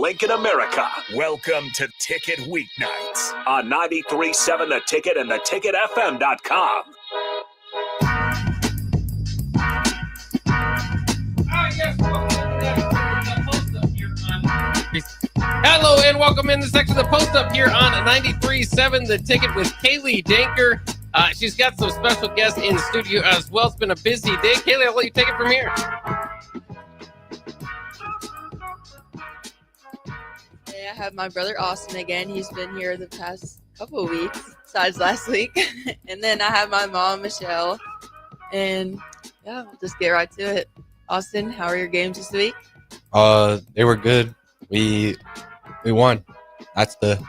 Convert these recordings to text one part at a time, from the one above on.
link in America. Welcome to Ticket Weeknights on 93.7 The Ticket and theticketfm.com. Hello and welcome in the section of the post up here on 93.7 The Ticket with Kaylee Denker. She's got some special guests in the studio as well. It's been a busy day. Kaylee, I'll let you take it from here. Hey, I have my brother Austin again. He's been here the past couple of weeks, besides last week. And then I have my mom, Michelle. And yeah, we'll just get right to it. Austin, how are your games this week? They were good. We won. That's the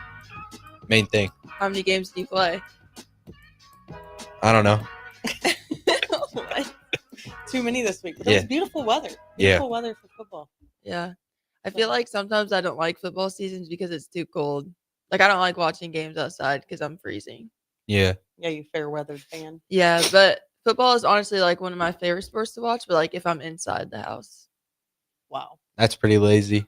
main thing. How many games do you play? I don't know. What? Too many this week. But it was beautiful weather. Beautiful weather for football. Yeah. I feel like sometimes I don't like football seasons because it's too cold. Like, I don't like watching games outside because I'm freezing. Yeah. Yeah, you fair weathered fan. Yeah, but football is honestly like one of my favorite sports to watch, but like if I'm inside the house. Wow. That's pretty lazy.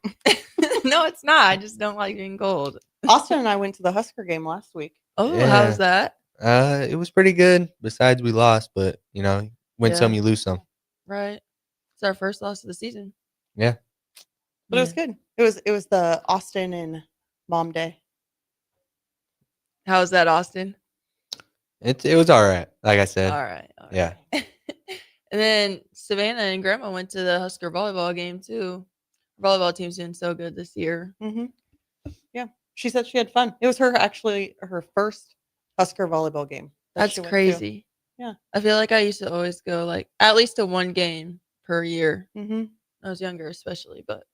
No, it's not. I just don't like being cold. Austin and I went to the Husker game last week. Oh, Yeah. how's that? It was pretty good. Besides, we lost, but win some, you lose some. Right. It's our first loss of the season. Yeah. But it was good. It was the Austin and Mom Day. How's that, Austin? It was all right. Like I said. All right. Yeah. And then Savannah and Grandma went to the Husker volleyball game too. Volleyball team's doing so good this year. Mm-hmm. Yeah. She said she had fun. It was her first Husker volleyball game. That's crazy. Yeah. I feel like I used to always go like at least to one game per year. Mm-hmm. I was younger especially, but.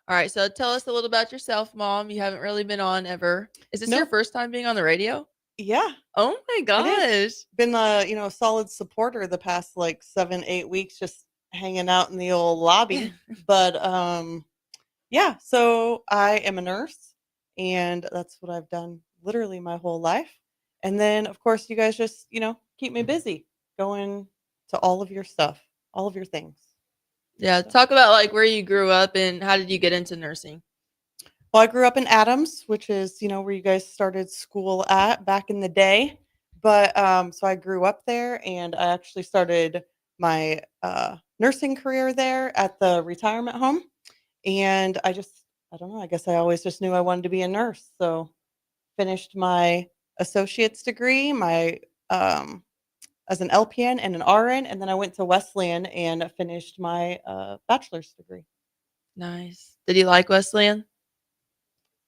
All right, so tell us a little about yourself, Mom. You haven't really been on ever. Is this your first time being on the radio? Yeah. Oh my gosh. Been a solid supporter the past like 7-8 weeks, just hanging out in the old lobby. But yeah, so I am a nurse and that's what I've done literally my whole life. And then of course you guys just, keep me busy going to all of your stuff, all of your things. Yeah, talk about like where you grew up and how did you get into nursing? Well, I grew up in Adams, which is, where you guys started school at back in the day. But so I grew up there and I actually started my nursing career there at the retirement home. And I don't know, I guess I always just knew I wanted to be a nurse. So finished my associate's degree, my as an LPN and an RN, and then I went to Wesleyan and finished my bachelor's degree. Nice. Did you like Wesleyan?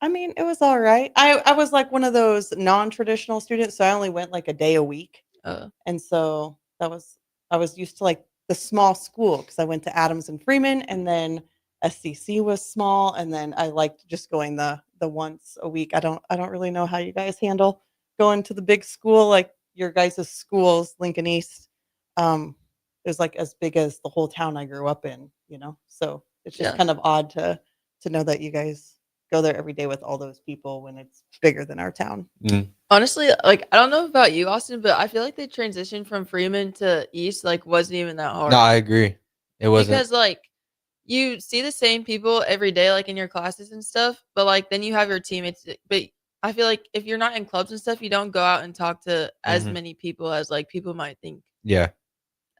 I mean, it was all right. I was like one of those non-traditional students, so I only went like a day a week. And so I was used to like the small school because I went to Adams and Freeman, and then SCC was small, and then I liked just going the once a week. I don't really know how you guys handle going to the big school like your guys' schools, Lincoln East. It was like as big as the whole town I grew up in, so it's just kind of odd to know that you guys go there every day with all those people when it's bigger than our town. Honestly, like I don't know about you, Austin, but I feel like the transition from Freeman to East like wasn't even that hard. No, I agree. It wasn't. Because like you see the same people every day like in your classes and stuff, but like then you have your teammates, but I feel like if you're not in clubs and stuff, you don't go out and talk to as many people as like people might think. Yeah.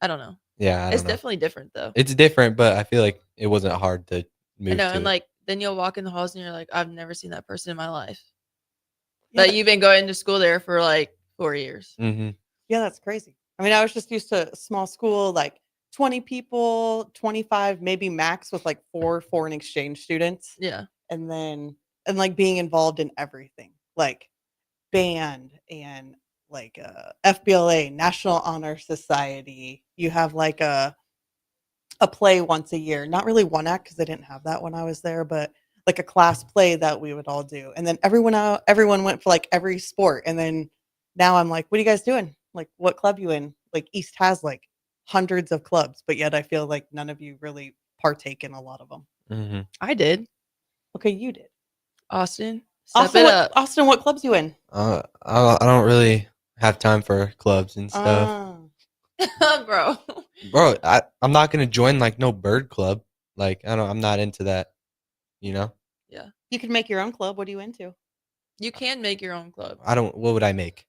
I don't know. Yeah, it's definitely different though. It's different, but I feel like it wasn't hard to move. I know, and like then you'll walk in the halls and you're like, I've never seen that person in my life. Yeah. But you've been going to school there for like 4 years. Mm-hmm. Yeah, that's crazy. I mean, I was just used to a small school, like 20 people, 25, maybe max with like 4 foreign exchange students. Yeah. And like being involved in everything, like band and like FBLA, National Honor Society. You have like a play once a year, not really one act because I didn't have that when I was there, but like a class play that we would all do. And then everyone went for like every sport. And then now I'm like, what are you guys doing? Like, what club you in? Like East has like hundreds of clubs, but yet I feel like none of you really partake in a lot of them. Mm-hmm. I did. Okay, you did. Austin, Austin, what clubs you in? I don't really have time for clubs and stuff. Bro, I'm not gonna join like no bird club. Like I'm not into that. Yeah, Yeah. You could make your own club. What are you into? You can make your own club. What would I make?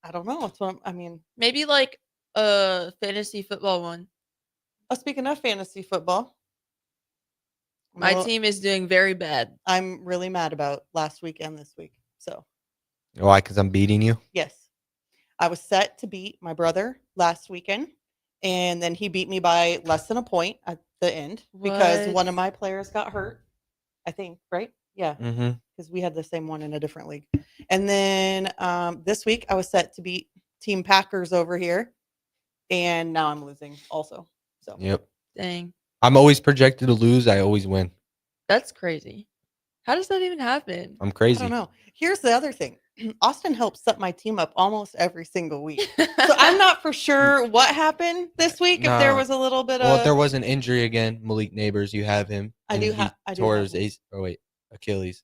I don't know. That's what I mean. Maybe like a fantasy football one. Oh, speaking of fantasy football, My team is doing very bad. I'm really mad about last week and this week. So Why? Because I'm beating you? yes, I was set to beat my brother last weekend, and then he beat me by less than a point at the end because What? one of my players got hurt. I think, right? Yeah, Mm-hmm. because we had the same one in a different league. And then this week I was set to beat Team Packers over here, and now I'm losing also. So Yep. Dang. I'm always projected to lose. I always win. That's crazy. How does that even happen? I'm I crazy. don't know. Here's the other thing. Austin helps set my team up almost every single week. So I'm not for sure what happened this week. If there Nah. was a little bit Well, of if there was an injury again, Malik Neighbors, you have him. I and do he have tore his Achilles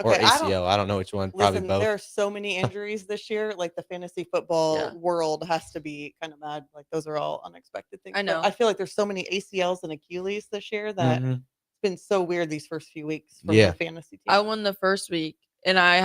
or okay, ACL. I don't know which one. Probably listen, both. there are so many injuries this year. Like the fantasy football Yeah. world has to be kind of mad. Like those are all unexpected things. I know. But I feel like there's so many ACLs and Achilles this year that Mhm. it's been so weird these first few weeks from Yeah. the fantasy team. I won the first week, and I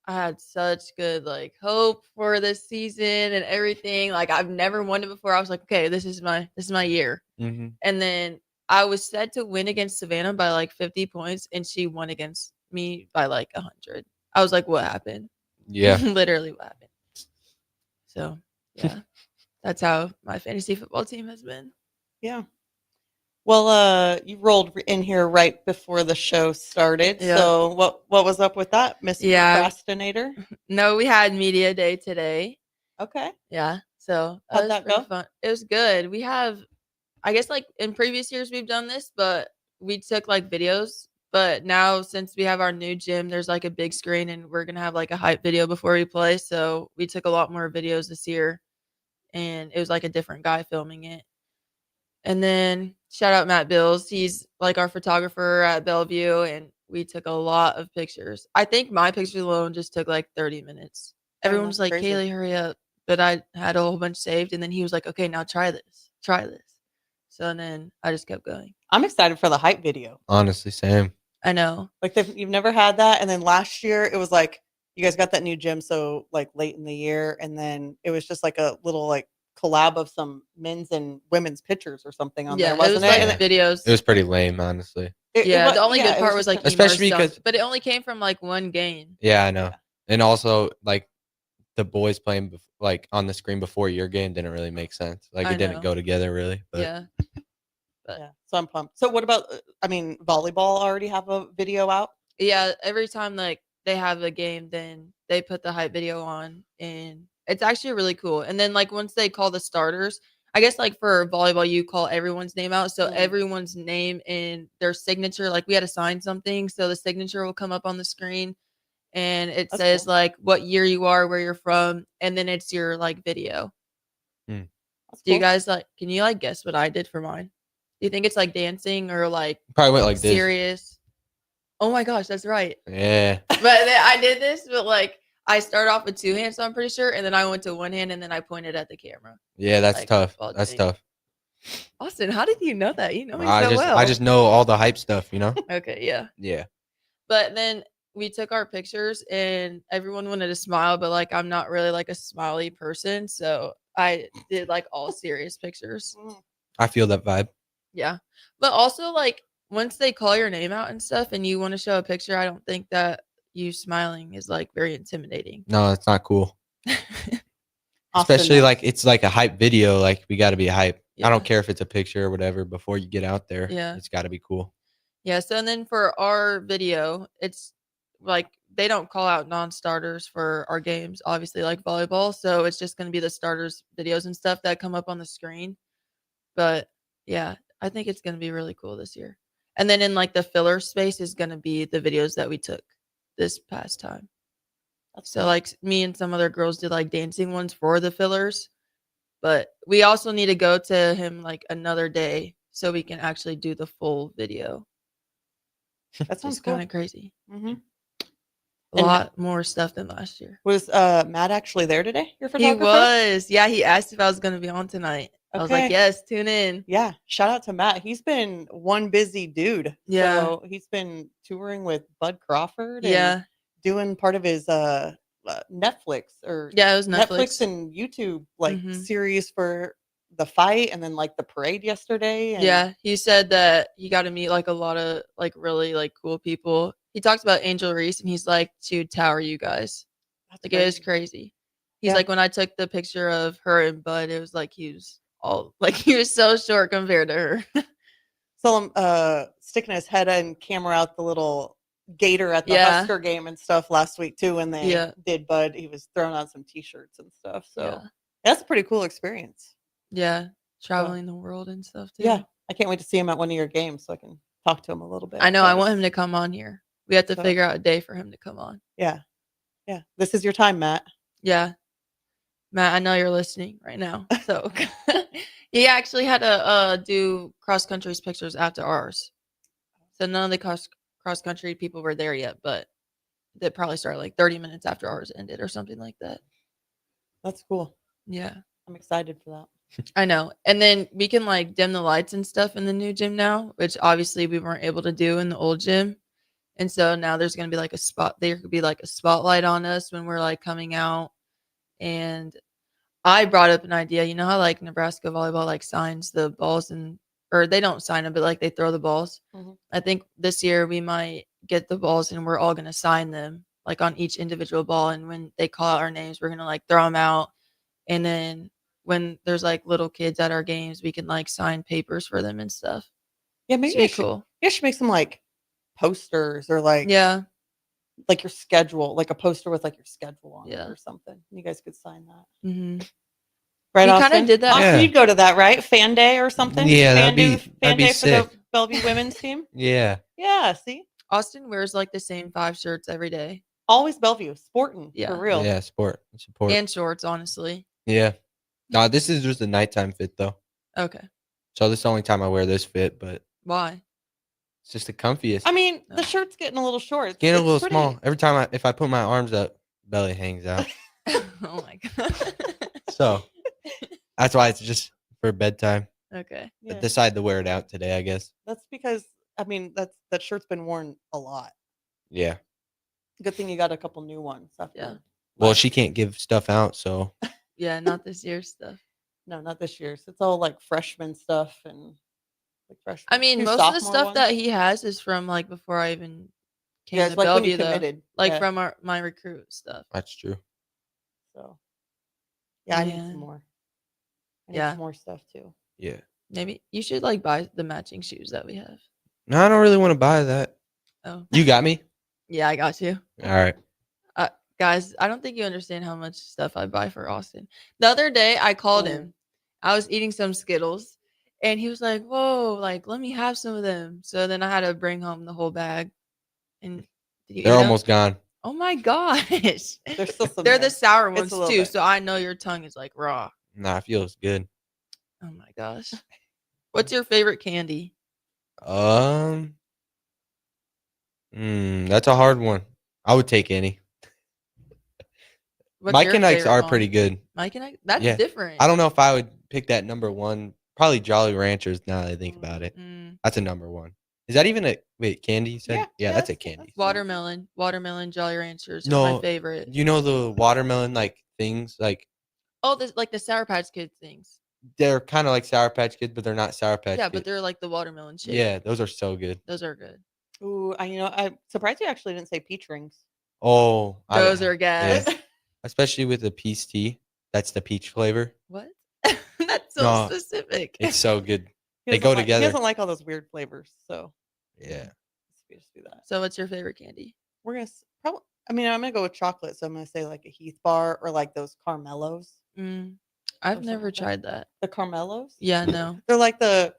had such good like hope for this season and everything. Like I've never won it before. I was like, okay, this is my year. Mhm. And then I was set to win against Savannah by like 50 points, and she won against me by like 100. I was like, what happened? Yeah. Literally what happened. So yeah, that's how my fantasy football team has been. Yeah. Well, you rolled in here right before the show started. Yeah. So what was up with that, Miss Yeah. Procrastinator? No, we had media day today. Okay. Yeah. So How'd was that pretty go? fun. It was good. We have, I guess like in previous years we've done this, but we took like videos. But now since we have our new gym, there's like a big screen and we're gonna have like a hype video before we play. So we took a lot more videos this year, and it was like a different guy filming it. And then shout out Matt Bills. He's like our photographer at Bellevue, and we took a lot of pictures. I think my pictures alone just took like 30 minutes. Everyone was that's like, crazy. Kaylee, hurry up. But I had a whole bunch saved, and then he was like, okay, now try this. Try this. So then I just kept going. I'm excited for the hype video. Honestly, same. I know. Like you've never had that, and then last year it was like you guys got that new gym so like late in the year, and then it was just like a little like collab of some men's and women's pictures or something on there, Yeah, it wasn't was it? like And videos. It was pretty lame, honestly. Yeah, the only good part was just like kinda- Especially especially because- but it only came from like one game. Yeah, I know. Yeah. And also, like, the boys playing like on the screen before your game didn't really make sense. Like, I it didn't know. go together really. But Yeah. yeah. So I'm pumped. So what about? I mean, volleyball already have a video out. Yeah, every time like they have a game, then they put the hype video on, and it's actually really cool. And then like once they call the starters, I guess like for volleyball, you call everyone's name out. So Mhm. everyone's name and their signature, like we had to sign something. So the signature will come up on the screen, and it That's says cool. like what year you are, where you're from, and then it's your like video. That's Do you cool. guys like, can you like guess what I did for mine? Do you think it's like dancing or like probably went like this. serious? Oh my gosh, that's right. Yeah. But then I did this, but like I started off with two hands, so I'm pretty sure, and then I went to one hand, and then I pointed at the camera. Yeah, that's Like, tough. while That's doing- tough. Austin, how did you know that? You know me I so just well. I just know all the hype stuff, you know? Okay, yeah. Yeah. But then we took our pictures, and everyone wanted to smile, but like I'm not really like a smiley person, so I did like all serious pictures. Mm. I feel that vibe. Yeah, but also like once they call your name out and stuff, and you want to show a picture, I don't think that you smiling is like very intimidating. No, it's not cool. Austin, Especially like it's like a hype video. Like we got to be hype. Yeah. I don't care if it's a picture or whatever. Before you get out there, Yeah. it's got to be cool. Yeah, so and then for our video, it's like they don't call out non-starters for our games, obviously, like volleyball. So it's just going to be the starters videos and stuff that come up on the screen. But yeah, I think it's going to be really cool this year. And then in like the filler space is going to be the videos that we took this past time. So like me and some other girls did like dancing ones for the fillers. But we also need to go to him like another day so we can actually do the full video. that sounds It's cool. kind of crazy. hmm A lot more stuff than last year. Was Matt actually there today? Your He photographer? was. Yeah, he asked if I was going to be on tonight. I was like, Okay. yes, tune in. Yeah, shout out to Matt. He's been one busy dude. Yeah. So he's been touring with Bud Crawford and Yeah. doing part of his Netflix or Yeah, it was Netflix. and YouTube like Mhm. series for the fight and then like the parade yesterday. And Yeah, he said that he got to meet like a lot of like really like cool people. He talks about Angel Reese and he's like, to tower you guys. that's Like it is crazy. He's Yeah. like, when I took the picture of her and Bud, it was like he was all like he was so short compared to her. So sticking his head and camera out the little gator at the Yeah. Husker game and stuff last week too when they Yeah. did Bud. He was throwing out some t-shirts and stuff. So Yeah. that's a pretty cool experience. Yeah, traveling the world and stuff too. Yeah. I can't wait to see him at one of your games so I can talk to him a little bit. I know. I want him to come on here. We have to So- figure out a day for him to come on. Yeah. Yeah. This is your time, Matt. Yeah. Matt, I know you're listening right now. So he actually had to do cross country's pictures after ours. So none of the cross country people were there yet, but they probably started like 30 minutes after ours ended or something like that. That's cool. Yeah. I'm excited for that. I know. And then we can like dim the lights and stuff in the new gym now, which obviously we weren't able to do in the old gym. And so now there's going to be like there could be like a spotlight on us when we're like coming out. And I brought up an idea. You know how like Nebraska volleyball like signs the balls or they don't sign them, but like they throw the balls. Mhm. I think this year we might get the balls and we're all going to sign them like on each individual ball. And when they call out our names, we're going to like throw them out. And then when there's like little kids at our games, we can like sign papers for them and stuff. Yeah, maybe It's cool. You should make some like posters or like Yeah. like your schedule, like a poster with like your schedule on Yeah. it or something. You guys could sign that. Mm-hmm. Right, We kinda Austin? did that. Austin, Yeah. you'd go to that, right? Fan day or something? Yeah, fan that'd fan be day for the sick. Bellevue women's team. Yeah. Yeah, see, Austin wears like the same 5 shirts every day always Bellevue, sporting Yeah. for real. Yeah, support. and shorts, honestly. Yeah. No, this is just a nighttime fit though. Okay. So this is the only time I wear this fit, but Why? it's just the comfiest. I mean, No. the shirt's getting a little short. It's Getting a little pretty- small. Every time if I put my arms up, belly hangs out. Oh my god. So that's why it's just for bedtime. Okay. I Yeah, decided to wear it out today, I guess. that's because I mean that shirt's been worn a lot. Yeah. Good thing you got a couple new ones. After Yeah. Well, she can't give stuff out, so Yeah, not this year's stuff. No, not this year's. It's all like freshman stuff and like freshman. I mean, new most of the sophomore stuff ones. that he has is from like before I even came Yeah, to it's like when you Bellevue, though. committed. Like yeah, from my recruit stuff. that's true. so. Yeah, I need Yeah. some more. I need Yeah. some more stuff too. Yeah. Maybe you should like buy the matching shoes that we have. No, I don't really want to buy that. Oh, You got me? yeah, I got you. All right. Guys, I don't think you understand how much stuff I buy for Austin. The other day, I called him. I was eating some Skittles, and he was like, "Whoa, like let me have some of them." So then I had to bring home the whole bag. And did you They're eat 'em? almost gone. Oh my gosh, There's still some. they're there. the sour It's ones a little too. bit. So I know your tongue is like raw. Nah, it feels good. Oh my gosh, what's your favorite candy? That's a hard one. I would take any. What's Mike your and Ike's favorite are one? pretty good. Mike and Ike. That's Yeah. different. I don't know if I would pick that number one. Probably Jolly Ranchers now that I think about it. Mm, That's a number one. Is that even a candy you said? Yeah, That's a that's- candy. watermelon, Jolly Ranchers are No, my favorite. You know the watermelon like things like Oh, like the Sour Patch Kids things. they're kind of like Sour Patch Kids, but they're not Sour Patch Yeah, Kids. but they're like the watermelon shape. Yeah, those are so good. Those are good. Ooh, I'm surprised you actually didn't say peach rings. Oh, Those are gas. especially with the peach tea. That's the peach flavor. What? That's so No, specific. It's so good. He They doesn't go like- together. He doesn't like all those weird flavors, so Yeah. we just do that. So what's your favorite candy? We're gonna probably. I mean, I'm gonna go with chocolate, so I'm gonna say like a Heath bar or like those Carmelos. I've something never like that. tried that. The Carmelos. Yeah, no. They're like the,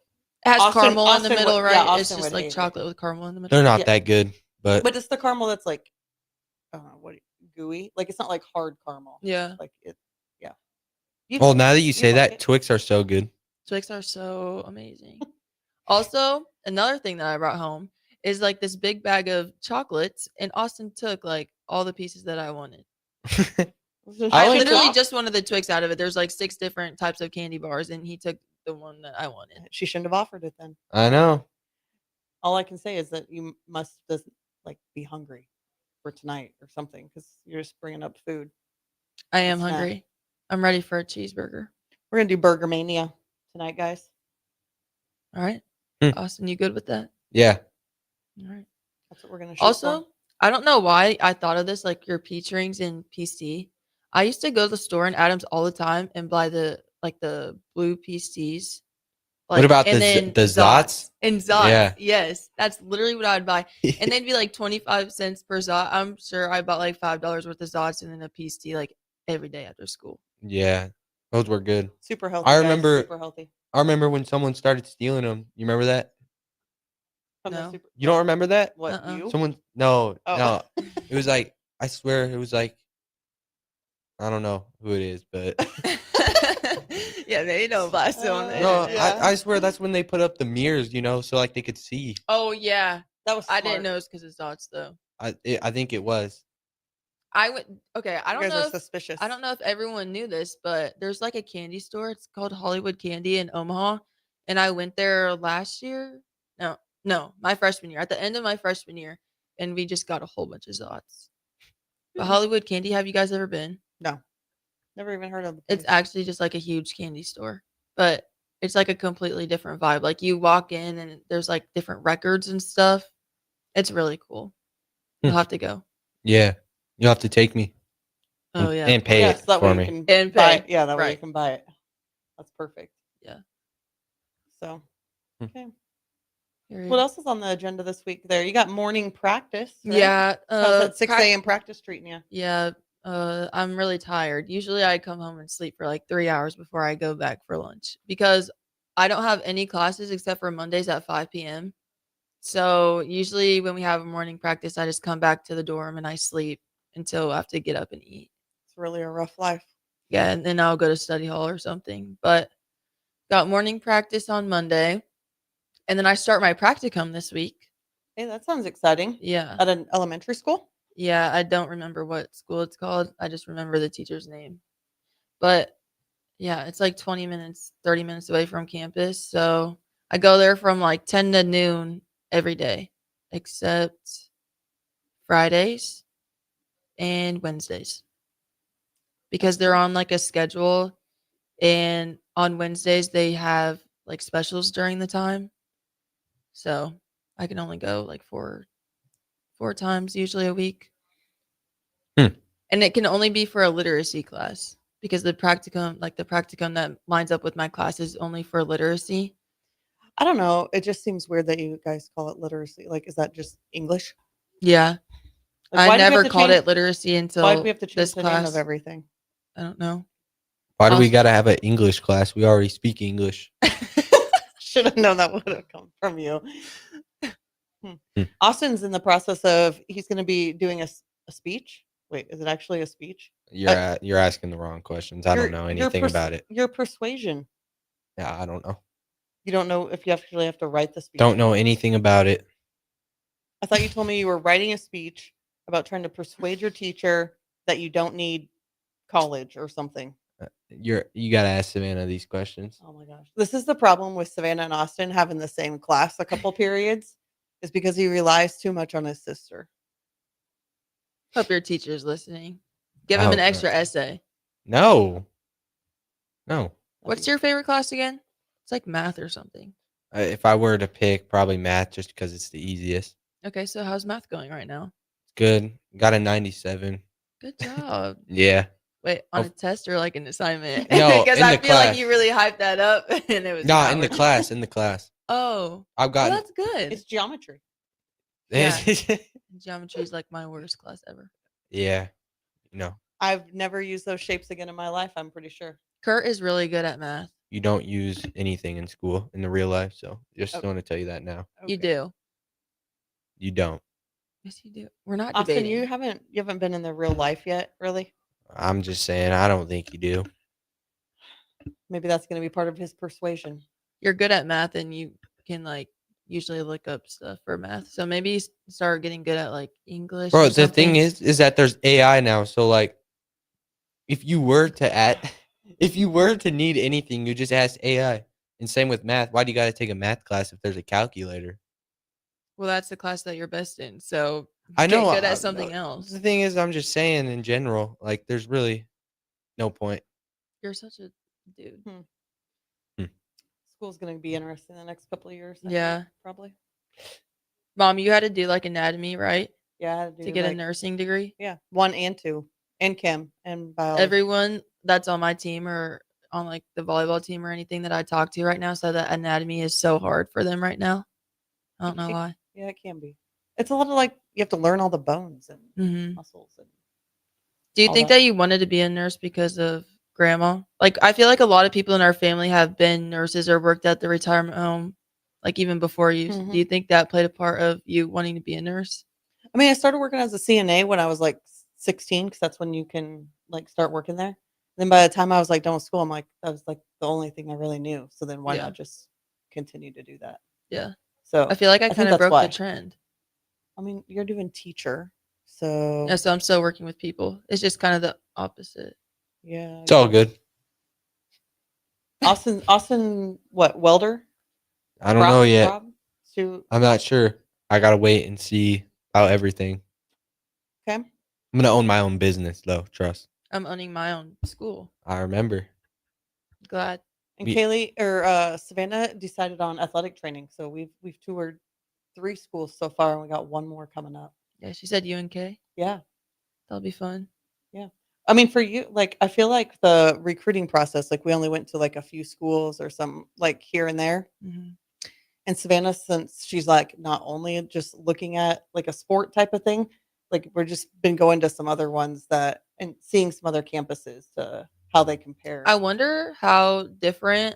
It has Austin- caramel in Austin the would- middle, yeah, right? It's Austin just would like hate it. chocolate with caramel in the middle. They're not Yeah. that good, but but it's the caramel that's like, I don't know what gooey. Like it's not like hard caramel. Yeah. Like it. Yeah. well, now that you you say like that, it? Twix are so good. Twix are so amazing. Also, another thing that I brought home is like this big bag of chocolates, and Austin took like all the pieces that I wanted. I like literally chocolate. just wanted the Twix out of it. There's like 6 different types of candy bars, and he took the one that I wanted. She shouldn't have offered it then. I know. All I can say is that you must just like be hungry for tonight or something because you're just bringing up food. I am Snack. hungry. I'm ready for a cheeseburger. We're gonna do Burger Mania tonight, guys. All right. Hmm. Austin, you good with that? Yeah. All right. That's what we're gonna shoot Also, for. I don't know why I thought of this, like your peach rings and PC. I used to go to the store in Adams all the time and buy the blue PCs. What about and the then Zots? And Zots. Yeah. Yes. That's literally what I'd buy. And they'd be like 25 cents per Zot. I'm sure I bought like $5 worth of Zots and then a PC like every day after school. Yeah, those were good. Super healthy. I guys, remember- super healthy. I remember when someone started stealing them. You remember that? From the No. You don't remember that? What Uh-uh. you? Someone? No, Oh. no. It was like, I swear, it was like, I don't know who it is, but Yeah, they know about someone. no, Yeah. I swear that's when they put up the mirrors, so like they could see. Oh yeah. That was. I didn't smart. know it's because of Zots though. I think it was. I would okay. I You don't guys are know. suspicious. I don't know if everyone knew this, but there's like a candy store. It's called Hollywood Candy in Omaha, and I went there last year. No, my freshman year. At the end of my freshman year, and we just got a whole bunch of Zots. But Hollywood Candy, have you guys ever been? No. Never even heard of. The It's place. actually just like a huge candy store, but it's like a completely different vibe. Like you walk in and there's like different records and stuff. It's really cool. You'll have to go. Yeah, you'll have to take me. Oh yeah. and pay Yeah, it so that for way me. you can And buy pay. it. Yeah, that way you Right. can buy it. That's perfect. Yeah. So, Hmm. okay. Period. What else is on the agenda this week? There, you got morning practice. Right? Yeah. How's that 6 prac- a.m. practice treating you? Yeah. I'm really tired. Usually I come home and sleep for like 3 hours before I go back for lunch because I don't have any classes except for Mondays at 5 p.m. So usually when we have a morning practice, I just come back to the dorm and I sleep until I have to get up and eat. It's really a rough life. Yeah, and then I'll go to study hall or something. But got morning practice on Monday, and then I start my practicum this week. Hey, that sounds exciting. Yeah. At an elementary school? Yeah, I don't remember what school it's called. I just remember the teacher's name. But yeah, it's like 20 minutes, 30 minutes away from campus. So I go there from like 10 to noon every day, except Fridays and Wednesdays. Because they're on like a schedule. And on Wednesdays, they have like specials during the time. So I can only go like four times usually a week. And it can only be for a literacy class because the practicum that lines up with my class is only for literacy. I don't know. It just seems weird that you guys call it literacy. Like, is that just English? Yeah. Like, why I do we have never to called change- it literacy until Why do we have to change this the name class. of everything? I don't know. Why do we Awesome. gotta have an English class? We already speak English. Should have known that would have come from you. Austin's in the process of he's going to be doing a speech. Wait, is it actually a speech? You're asking the wrong questions. I don't know anything about it. Your persuasion. Yeah, I don't know. You don't know if you actually have to write the speech. Don't know anything about it. I thought you told me you were writing a speech about trying to persuade your teacher that you don't need college or something. You gotta ask Savannah these questions. Oh my gosh. This is the problem with Savannah and Austin having the same class a couple periods is because he relies too much on his sister. Hope your teacher's listening. Give I him an hope not. extra essay. No. What's your favorite class again? It's like math or something. If I were to pick, probably math, just because it's the easiest. Okay, so how's math going right now? Good. Got a 97. Good job. Yeah. Wait, on a Oh. test or like an assignment? No, because in I the feel like class. you really hyped that up and it was No, not in the working. class. In the class. Oh, I've well, gotten. that's good. It's geometry. Yeah. Geometry is like my worst class ever. Yeah. No, I've never used those shapes again in my life, I'm pretty sure. Kurt is really good at math. you don't use anything in school in the real life. So just Okay. want to tell you that now. You Okay. do. You don't. Yes, you do. We're not Austin, debating. you haven't been in the real life yet, really? I'm just saying. I don't think you do. Maybe that's going to be part of his persuasion. You're good at math and you can like usually look up stuff for math. So maybe start getting good at like English. Bro, or the thing something. is that there's AI now. So like, if you were to if you were to need anything, you just ask AI. And same with math. Why do you got to take a math class if there's a calculator? Well, that's the class that you're best in. So I know. get good I at something know. else. The thing is, I'm just saying in general, like, there's really no point. You're such a dude. School's going to be interesting the next couple of years. I Yeah. think, probably. Mom, you had to do like anatomy, right? Yeah, I had To get a nursing degree. Yeah, 1 and 2, and chem and biology. Everyone that's on my team or on like the volleyball team or anything that I talk to right now said that anatomy is so hard for them right now. I don't know why. Yeah, it can be. It's a lot of like you have to learn all the bones and Mhm. muscles. And Do you all think that you wanted to be a nurse because of grandma? Like, I feel like a lot of people in our family have been nurses or worked at the retirement home, like even before you. Mhm. Do you think that played a part of you wanting to be a nurse? I mean, I started working as a CNA when I was like 16 because that's when you can like start working there. Then by the time I was like done with school, I'm like that was like the only thing I really knew. So then why Yeah. not just continue to do that? Yeah. So I feel like I think kind of that's broke why. the trend. I mean, you're doing teacher, so Yeah, so I'm still working with people. It's just kind of the opposite. yeah. It's all good. Austin, what welder? I don't know yet. Rob? I'm not sure. I gotta wait and see about everything. Okay. I'm gonna own my own business, though. Trust. I'm owning my own school. I remember. Glad. And We- Kaylee or Savannah decided on athletic training, so we've toured 3 schools so far, and we got 1 more coming up. Yeah, she said UNK. Yeah, That'll be fun. yeah. I mean, for you, like I feel like the recruiting process, like we only went to like a few schools or some like here and there. Hmm. And Savannah, since she's like not only just looking at like a sport type of thing, like we're just been going to some other ones that and seeing some other campuses to how they compare. I wonder how different,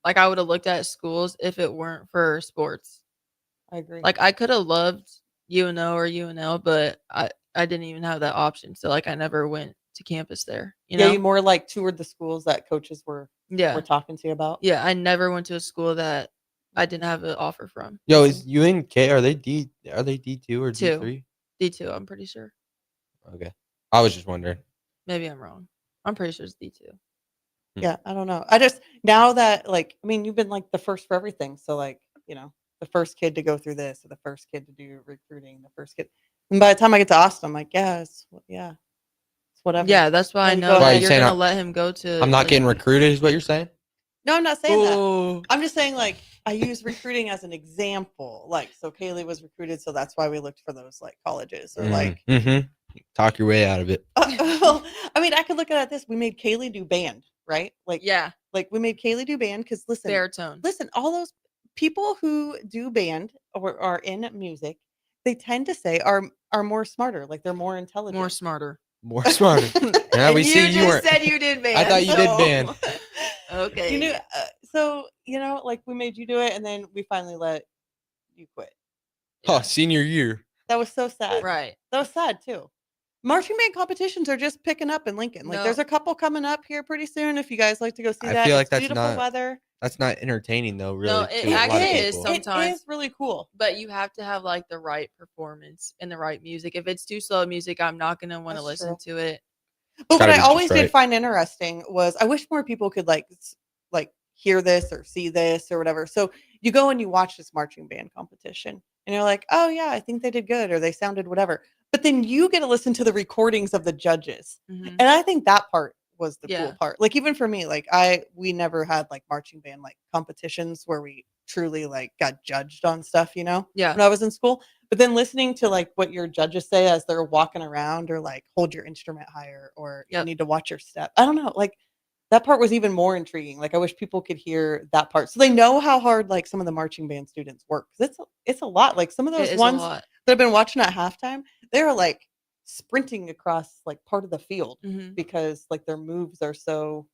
like, I would have looked at schools if it weren't for sports. I agree. Like, I could have loved UNO or UNL, but I didn't even have that option. So, like, I never went to campus there. You know? You more like toured the schools that coaches were talking to you about. Yeah, I never went to a school that I didn't have an offer from. Yo, is UNK? Are they D2 or Two. D3? D2, I'm pretty sure. Okay, I was just wondering. Maybe I'm wrong. I'm pretty sure it's D2. Yeah, I don't know. I just now that like I mean you've been like the first for everything. So like, the first kid to go through this or the first kid to do recruiting, the first kid. And by the time I get to Austin, I'm like, it's whatever. Yeah, that's why I And know go Why, that you you're saying gonna I'm- let him go to. I'm not like- getting recruited, is what you're saying? No, I'm not saying that. Ooh. I'm just saying like I use recruiting as an example. Like so Kaylee was recruited, so that's why we looked for those like colleges or like Talk your way out of it. well, I mean, I could look at it this. We made Kaylee do band, right? Like Yeah, like we made Kaylee do band because baritone. listen, all those people who do band or are in music, they tend to say are more smarter, like they're more intelligent. More smarter. More smarter. Yeah, And we see you just weren't. said you did band. I thought you did band. Okay. So like we made you do it, and then we finally let you quit. Oh, senior year. That was so sad. Right. That was sad too. Marching band competitions are just picking up in Lincoln. Like No. there's a couple coming up here pretty soon. If you guys like to go see I that, feel like it's that's beautiful not- weather. That's not entertaining though, really. No, it to a lot of actually is people. sometimes. It is really cool. But you have to have like the right performance and the right music. If it's too slow music, I'm not gonna want to That's listen to it. But what gotta I be just always did right. find interesting was I wish more people could like hear this or see this or whatever. So you go and you watch this marching band competition and you're like, oh yeah, I think they did good or they sounded whatever. But then you get to listen to the recordings of the judges. Mhm. And I think that part was the Yeah. cool part. Like even for me, like we never had like marching band like competitions where we truly like got judged on stuff, Yeah. when I was in school. But then listening to like what your judges say as they're walking around or like hold your instrument higher or you Yep. need to watch your step. I don't know. Like that part was even more intriguing. Like I wish people could hear that part. So they know how hard like some of the marching band students work. 'Cause it's a lot. Like some of It those is ones a lot. that I've been watching at halftime, they're like sprinting across like part of the field Mhm. because like their moves are so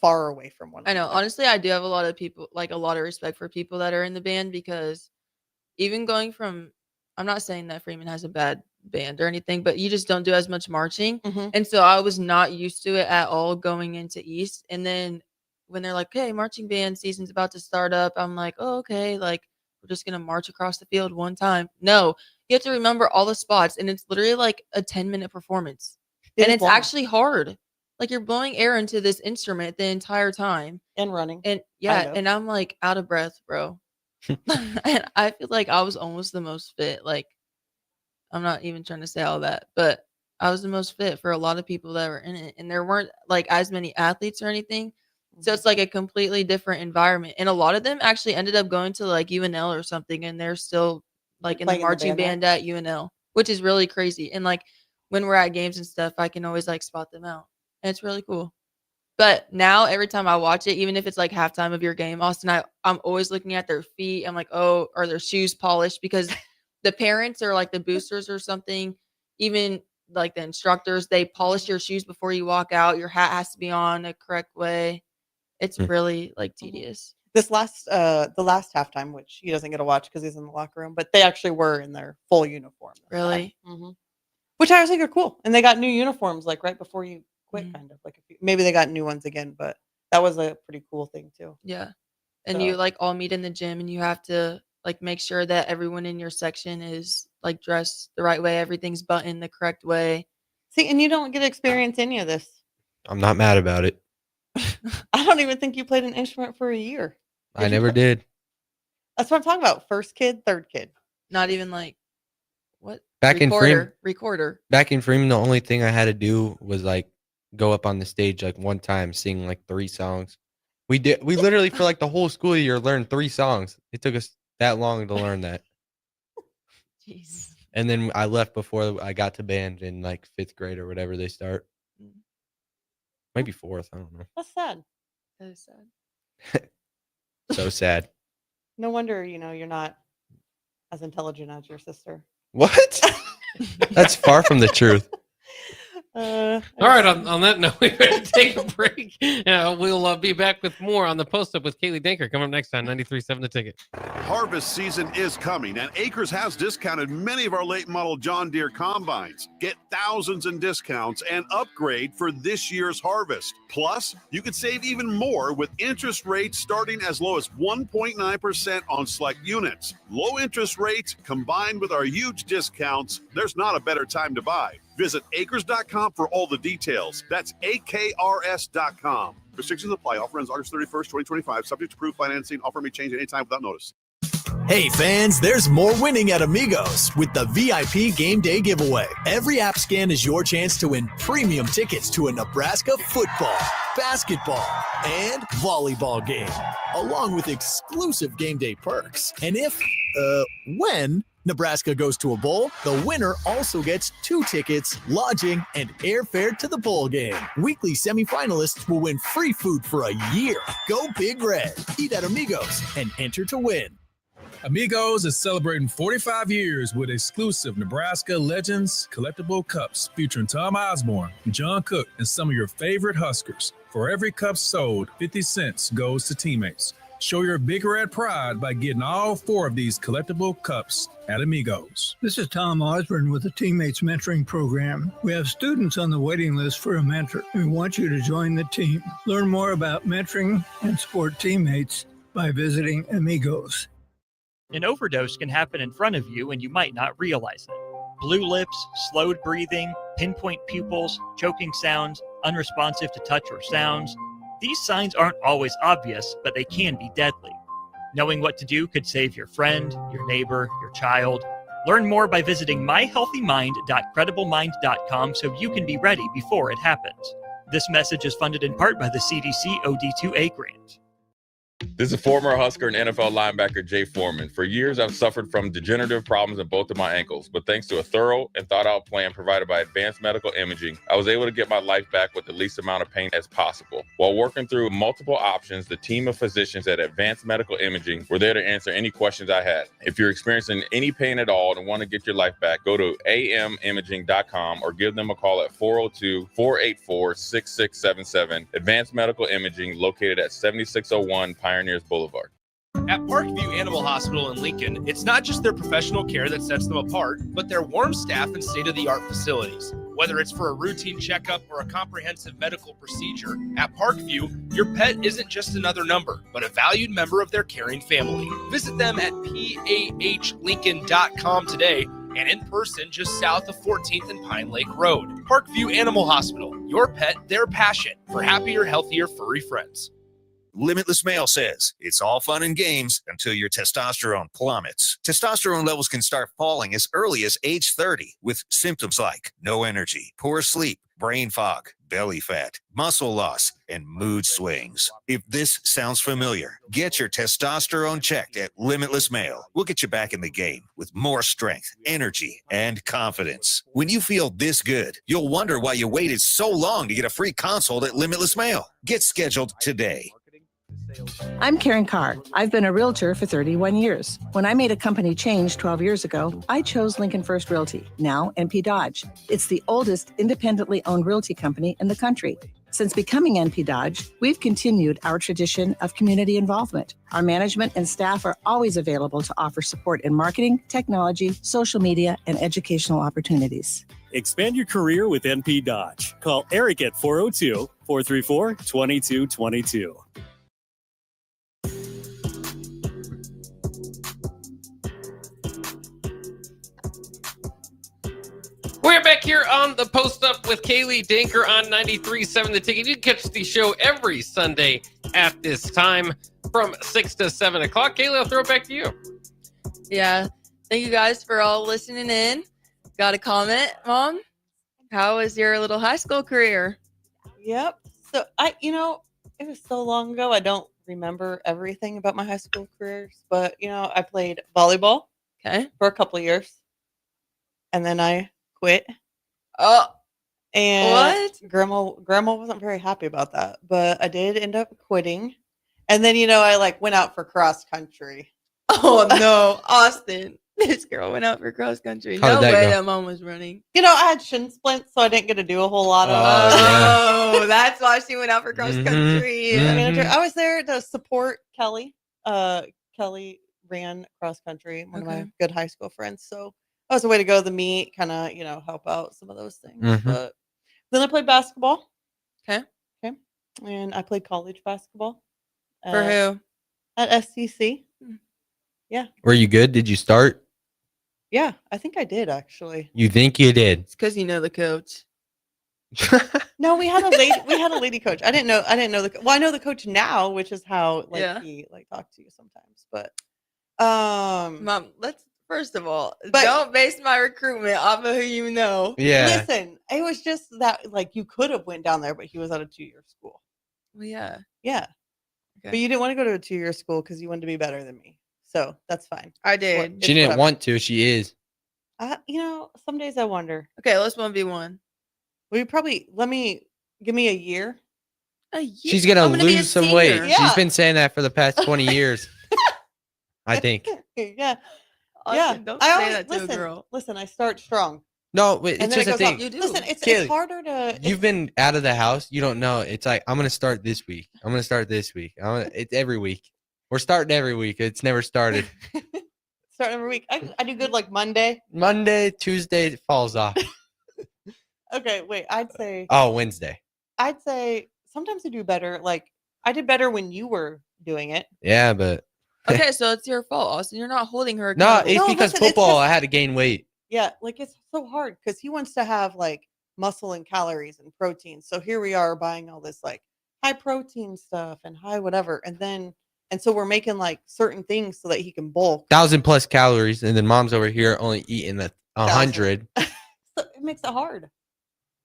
far away from one I know. another. Honestly, I do have a lot of people, like a lot of respect for people that are in the band because even going from, I'm not saying that Freeman has a bad band or anything, but you just don't do as much marching. Mhm. And so I was not used to it at all going into East. And then when they're like, hey, marching band season's about to start up, I'm like, oh, okay. Like, we're just going to march across the field one time. No, you have to remember all the spots. And it's literally like a 10-minute performance. It and is it's long actually hard. Like you're blowing air into this instrument the entire time. and running. And Kind yeah, of. and I'm like out of breath, bro. And I feel like I was almost the most fit. Like I'm not even trying to say all that, but I was the most fit for a lot of people that were in it. And there weren't like as many athletes or anything. So it's like a completely different environment. And a lot of them actually ended up going to like UNL or something, and they're still like in the Playing in the marching band band at UNL, which is really crazy. And like when we're at games and stuff, I can always like spot them out. And it's really cool. But now every time I watch it, even if it's like halftime of your game, Austin, I'm always looking at their feet. I'm like, oh, are their shoes polished? Because the parents or like the boosters or something, even like the instructors, they polish your shoes before you walk out. Your hat has to be on the correct way. It's really like tedious. the last halftime, which he doesn't get to watch because he's in the locker room, but they actually were in their full uniform. Really? Which I think are cool. And they got new uniforms like right before you quit, Mhm. kind of like maybe they got new ones again, but that was a pretty cool thing too. Yeah. And So- you like all meet in the gym, and you have to like make sure that everyone in your section is like dressed the right way, everything's buttoned the correct way. See, and you don't get to experience any of this. I'm not mad about it. I don't even think you played an instrument for a year. I never did. That's what I'm talking about. First kid, third kid. Not even like what? Back in Freeman, Recorder. the only thing I had to do was like go up on the stage like one time, sing like 3 songs. We literally for like the whole school year learned 3 songs. It took us that long to learn that. Jeez. And then I left before I got to band in like 5th grade or whatever they start. Maybe 4th. I don't know. That's sad. That is sad. So sad. No wonder, you're not as intelligent as your sister. What? That's far from the truth. All right, on that note, we better take a break. We'll be back with more on the Post Up with Kaylee Denker coming up next on 93.7 The Ticket. Harvest season is coming, and Acres has discounted many of our late model John Deere combines. Get thousands in discounts and upgrade for this year's harvest. Plus, you could save even more with interest rates starting as low as 1.9% on select units. Low interest rates combined with our huge discounts, there's not a better time to buy. Visit acres.com for all the details. That's AKRS.com. Restrictions apply. Offer ends August 31st, 2025. Subject to approved financing. Offer may change at any time without notice. Hey fans, there's more winning at Amigos with the VIP Game Day giveaway. Every app scan is your chance to win premium tickets to a Nebraska football, basketball, and volleyball game, along with exclusive game day perks. And when Nebraska goes to a bowl, the winner also gets 2 tickets, lodging, and airfare to the bowl game. Weekly semifinalists will win free food for a year. Go Big Red. Eat at Amigos and enter to win. Amigos is celebrating 45 years with exclusive Nebraska Legends collectible cups featuring Tom Osborne, John Cook, and some of your favorite Huskers. For every cup sold, 50 cents goes to teammates. Show your Big Red pride by getting all 4 of these collectible cups at Amigos. This is Tom Osborne with the Teammates Mentoring Program. We have students on the waiting list for a mentor. We want you to join the team. Learn more about mentoring and support teammates by visiting Amigos. An overdose can happen in front of you and you might not realize it. Blue lips, slowed breathing, pinpoint pupils, choking sounds, unresponsive to touch or sounds. These signs aren't always obvious, but they can be deadly. Knowing what to do could save your friend, your neighbor, your child. Learn more by visiting myhealthymind.crediblemmind.com so you can be ready before it happens. This message is funded in part by the CDC OD2A grant. This is former Husker and NFL linebacker Jay Foreman. For years, I've suffered from degenerative problems in both of my ankles, but thanks to a thorough and thought-out plan provided by Advanced Medical Imaging, I was able to get my life back with the least amount of pain as possible. While working through multiple options, the team of physicians at Advanced Medical Imaging were there to answer any questions I had. If you're experiencing any pain at all and want to get your life back, go to amimaging.com or give them a call at 402-484-6677. Advanced Medical Imaging, located at 7601 Pioneers Boulevard. At Parkview Animal Hospital in Lincoln, it's not just their professional care that sets them apart, but their warm staff and state-of-the-art facilities. Whether it's for a routine checkup or a comprehensive medical procedure, at Parkview, your pet isn't just another number, but a valued member of their caring family. Visit them at pahlincoln.com today and in person just south of 14th and Pine Lake Road. Parkview Animal Hospital. Your pet, their passion for happier, healthier, furry friends. Limitless Male says it's all fun and games until your testosterone plummets. Testosterone levels can start falling as early as age 30 with symptoms like no energy, poor sleep, brain fog, belly fat, muscle loss, and mood swings. If this sounds familiar, get your testosterone checked at Limitless Male. We'll get you back in the game with more strength, energy, and confidence. When you feel this good, you'll wonder why you waited so long to get a free consult at Limitless Male. Get scheduled today. I'm Karen Carr. I've been a realtor for 31 years. When I made a company change 12 years ago, I chose Lincoln First Realty, now NP Dodge. It's the oldest independently owned realty company in the country. Since becoming NP Dodge, we've continued our tradition of community involvement. Our management and staff are always available to offer support in marketing, technology, social media, and educational opportunities. Expand your career with NP Dodge. Call Eric at 402-434-2222. We're back here on the Post Up with Kaylee Denker on 93.7 The Ticket. You can catch the show every Sunday at this time from 6 to 7 o'clock. Kaylee, I'll throw it back to you. Yeah. Thank you guys for all listening in. Got a comment, Mom? How was your little high school career? Yep. So it was so long ago. I don't remember everything about my high school careers, but I played volleyball for a couple of years, and then I quit. Oh, and what? Grandma wasn't very happy about that, but I did end up quitting. And then I went out for cross country. Oh no, Austin! This girl went out for cross country. How No did that way go? that Mom was running. I had shin splints, so I didn't get to do a whole lot of. Oh, that's why she went out for cross country. I was there to support Kelly. Kelly ran cross country, one of my good high school friends. So that was a way to go to the meet, kind of, help out some of those things. Mhm. But then I played basketball. Okay. And I played college basketball. For who? At SCC. Yeah. Were you good? Did you start? Yeah, I think I did actually. You think you did? It's because you know the coach. No, we had a lady. We had a lady coach. I didn't know the. Well, I know the coach now, which is how he talks to you sometimes. But Mom, let's first of all, don't base my recruitment off of who you know. Yeah. Listen, it was just that you could have went down there, but he was at a 2-year school. Well, yeah. Yeah. Okay. But you didn't want to go to a 2-year school because you wanted to be better than me. So that's fine. I did. She didn't want to. She is. Some days I wonder. Okay, let's 1v1. Will you probably give me a year? A year? She's gonna lose some weight. Yeah. She's been saying that for the past 20 years. I think. Yeah. Austin, don't say that to a girl. Listen, I start strong. No, it's And then just it a goes thing. up. You do. Listen, it's Kaylee, harder to. You've been out of the house. You don't know. It's like I'm gonna start this week. I'm gonna start this week. It's every week. We're starting every week. It's never started. Start every week. I do good Monday. Monday, Tuesday it falls off. Okay, wait. I'd say. Oh, Wednesday. I'd say sometimes I do better. I did better when you were doing it. Yeah, but. Okay, so it's your fault, Austin. You're not holding her No, accountable. it's because football. I had to gain weight. Yeah, it's so hard because he wants to have muscle and calories and protein. So here we are buying all this high protein stuff and high whatever, and so we're making certain things so that he can bulk. 1,000+ calories, and then Mom's over here only eating 100. So it makes it hard.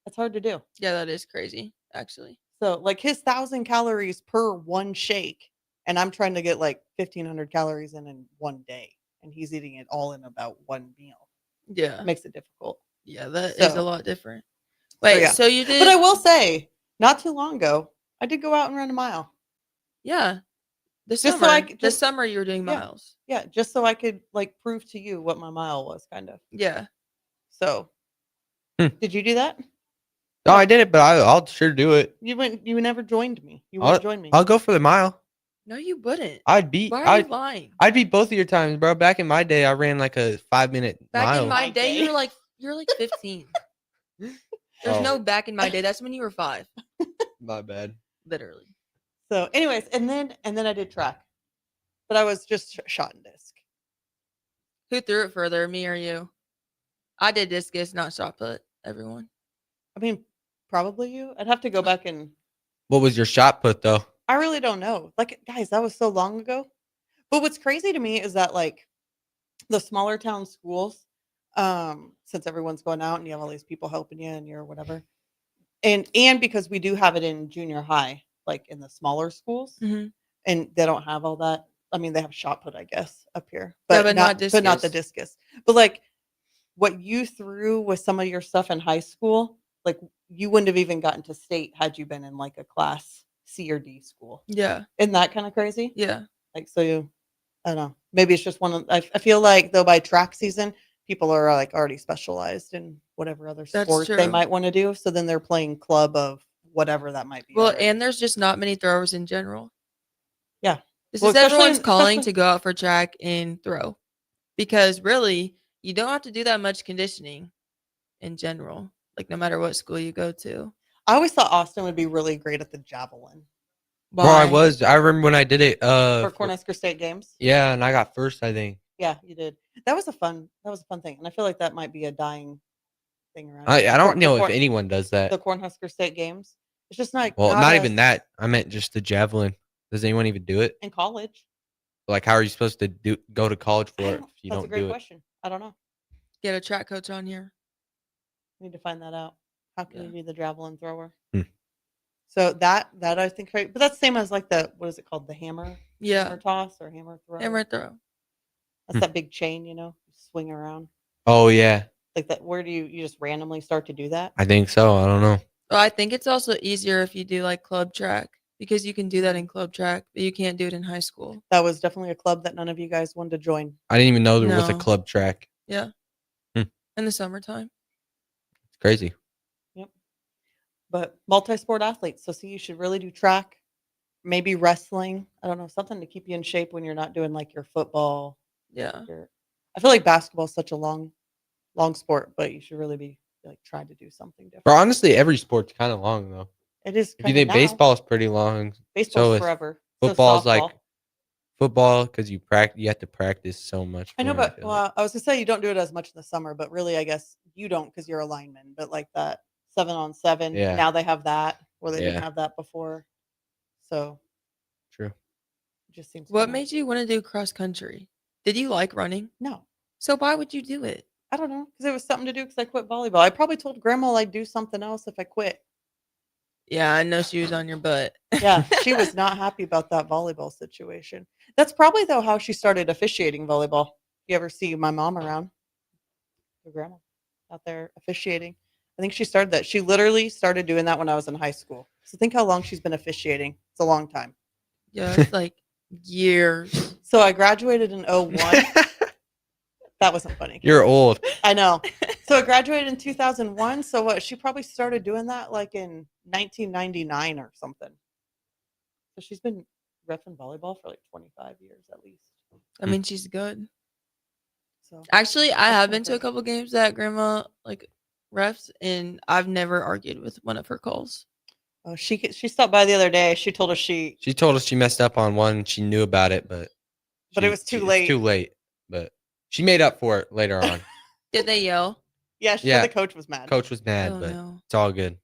It's hard to do. Yeah, that is crazy, actually. So his 1,000 calories per one shake, and I'm trying to get 1,500 calories in one day, and he's eating it all in about one meal. Yeah, it makes it difficult. Yeah, that is a lot different. Wait, yeah. so you did? But I will say, not too long ago, I did go out and run a mile. Yeah, this summer you were doing miles. Yeah, just so I could prove to you what my mile was, kind of. Yeah. So, did you do that? No, I did it, but I'll sure do it. You never joined me. You wouldn't join me. I'll go for the mile. No, you wouldn't. Why are you lying? I'd beat both of your times, bro. Back in my day, I ran a 5-minute mile. Back in my day, you're like 15. There's no back in my day. That's when you were 5. My bad. Literally. So, anyways, and then I did track, but I was just shot and disc. Who threw it further, me or you? I did discus, not shot put. Everyone. I mean, probably you. I'd have to go back and. What was your shot put though? I really don't know. Like, guys, that was so long ago. But what's crazy to me is that like the smaller town schools, since everyone's going out and you have all these people helping you and you're whatever, and because we do have it in junior high, like in the smaller schools, Mhm. and they don't have all that. I mean, they have shot put, I guess, up here, Yeah, but but not but not the discus. discus. But like what you threw with some of your stuff in high school, like you wouldn't have even gotten to state had you been in like a class C or D school. Yeah. Isn't that kind of crazy? Yeah. Like, so I don't know. Maybe it's just one of, I feel like though by track season, people are like already specialized in whatever other That's sport they true. might want to do. So then they're playing club of whatever that might be. Well, already. and there's just not many throwers in general. Yeah. This Well, is everyone's calling especially- to go out for track and throw. Because really, you don't have to do that much conditioning in general. Like no matter what school you go to. I always thought Austin would be really great at the javelin Bro, I remember when I did it for Cornhusker State games. Yeah, and I got first, I think. Yeah, you did. That was a fun thing. And I feel like that might be a dying thing around. I here. don't know if anyone does that. The Cornhusker State games. It's just not Well, not as- even that. I meant just the javelin. Does anyone even do it? in college. Like, how are you supposed to go to college for it if you That's a don't great do it? question. I don't know. Get a track coach on here. Need to find that out. How can you be the javelin thrower? Hmm. So that I think, but that's the same as like the, what is it called? The hammer? Yeah. Hammer toss or hammer throw? Hammer throw. That's that big chain, you swing around. Oh, yeah. Like that, where do you just randomly start to do that? I think so. I don't know. Well, I think it's also easier if you do like club track because you can do that in club track, but you can't do it in high school. That was definitely a club that none of you guys wanted to join. I didn't even know there was a No. club track. Yeah. Hmm. In the summertime. It's crazy. Yep. But multi-sport athletes. So see, you should really do track, maybe wrestling. I don't know, something to keep you in shape when you're not doing like your football. Yeah. I feel like basketball is such a long sport, but you should really be like trying to do something different. Bro, honestly, every sport's kind of long, though. It is. If you think baseball's pretty long, Baseball's so is forever. So Football's like softball. football because you have to practice so much. I know, more, but feel like. I was gonna say you don't do it as much in the summer, but really, I guess you don't because you're a lineman. But like that 7-on-7, Yeah. now they have that where they didn't Yeah. have that before. So True. it just seems. What kinda- made you want to do cross country? Did you like running? No, So why would you do it? I don't know because it was something to do because I quit volleyball. I probably told Grandma I'd do something else if I quit. Yeah, I know she was on your butt. Yeah, she was not happy about that volleyball situation. That's probably though how she started officiating volleyball. You ever see my mom around? Your grandma out there officiating. I think she started that. She literally started doing that when I was in high school. So think how long she's been officiating. It's a long time. Yeah, it's like years. So I graduated in 01. That wasn't funny. You're old. I know. So I graduated in 2001. So what? She probably started doing that like in 1999 or something. So she's been reffing volleyball for like 25 years at least. I mean, she's good. So Actually, I That's have kinda been to a crazy. couple games that grandma like refs, and I've never argued with one of her calls. Oh, she stopped by the other day. She told us She told us she messed up on one. She knew about it, but But it was too it's late. too late. But she made up for it later on. Did they yell? Yeah, she Yeah. said the coach was mad. Coach was mad, Oh, but no. it's all good.